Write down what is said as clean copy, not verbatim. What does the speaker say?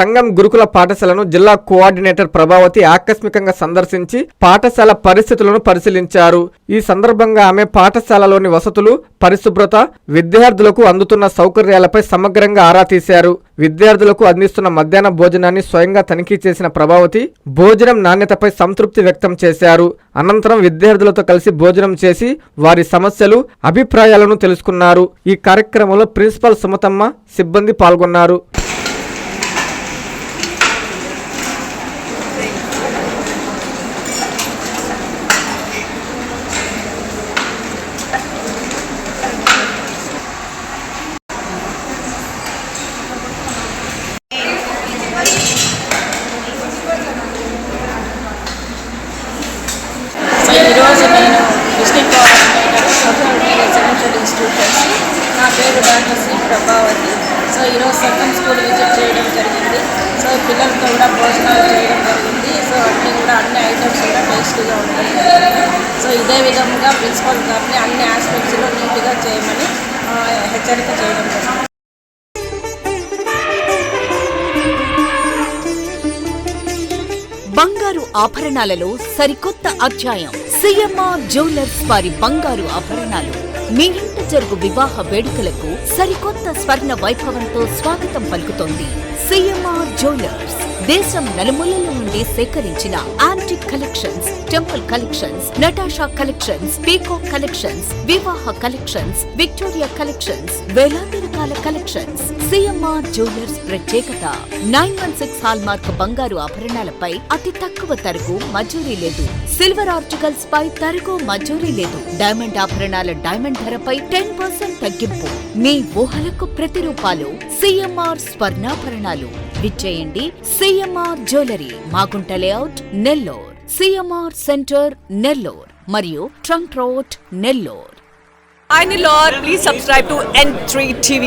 సంఘం గురుకుల పాఠశాలను జిల్లా కోఆర్డినేటర్ ప్రభావతి ఆకస్మికంగా సందర్శించి పాఠశాల పరిస్థితులను పరిశీలించారు. ఈ సందర్భంగా ఆమె పాఠశాలలోని వసతులు, పరిశుభ్రత, విద్యార్థులకు అందుతున్న సౌకర్యాలపై సమగ్రంగా ఆరా తీశారు. విద్యార్థులకు అందిస్తున్న మధ్యాహ్న భోజనాన్ని స్వయంగా తనిఖీ చేసిన ప్రభావతి భోజనం నాణ్యతపై సంతృప్తి వ్యక్తం చేశారు. అనంతరం విద్యార్థులతో కలిసి భోజనం చేసి వారి సమస్యలు, అభిప్రాయాలను తెలుసుకున్నారు. ఈ కార్యక్రమంలో ప్రిన్సిపల్ సుమతమ్మ, సిబ్బంది పాల్గొన్నారు. ఈరోజు నేను డిస్ట్రిక్ట్ కోఆర్డినేటర్ రెసిడెన్షియల్ ఇన్స్టిట్యూషన్స్, నా పేరు డాక్టర్ సి ప్రభావతి. సో ఈరోజు సంఘం స్కూల్ విజిట్ చేయడం జరిగింది. సో పిల్లలతో కూడా భోజనాలు చేయడం జరిగింది. సో అన్ని ఐటమ్స్ కూడా టేస్టీగా ఉండడం జరిగింది. సో ఇదే విధంగా ప్రిన్సిపల్ గారిని అన్ని ఆస్పెక్ట్స్లో నీట్గా చేయమని హెచ్చరిక చేయడం జరిగింది. బంగారు ఆభరణాలలో సరికొత్త అధ్యాయం. సిఎంఆర్ జ్యువెలర్స్ వారి బంగారు ఆభరణాలు మీ ఇంట జరుగు వివాహ వేడుకలకు సరికొత్త స్వర్ణ వైభవంతో స్వాగతం పలుకుతోంది. సిఎంఆర్ జ్యువెలర్స్ దేశం నలుమూలల నుండి సేకరించిన antique collections, temple collections, Natasha collections, peacock collections, వివాహ కలెక్షన్స్, విక్టోరియా కలెక్షన్స్, వేలాది రకాల కలెక్షన్స్. సిఎంఆర్ జ్యువెలర్స్ ప్రత్యేకత 916 హాల్మార్క్ బంగారు ఆభరణాలపై అతి తక్కువ తరుగు మజూరీ లేదు. సిల్వర్ ఆర్టికల్స్ పై తరుగు మజూరీ లేదు. డైమండ్ ఆభరణాల డైమండ్ ధరపై 10% తగ్గింపు. మీ ఊహలకు ప్రతిరూపాలు సిఎంఆర్ స్వర్ణాభరణాలు. విచ్చేయండి CMR jewellery, Magunta layout, Nellore, CMR centre, Nellore మరియు trunk road, Nellore. Hi Nellore, please subscribe to N3 TV.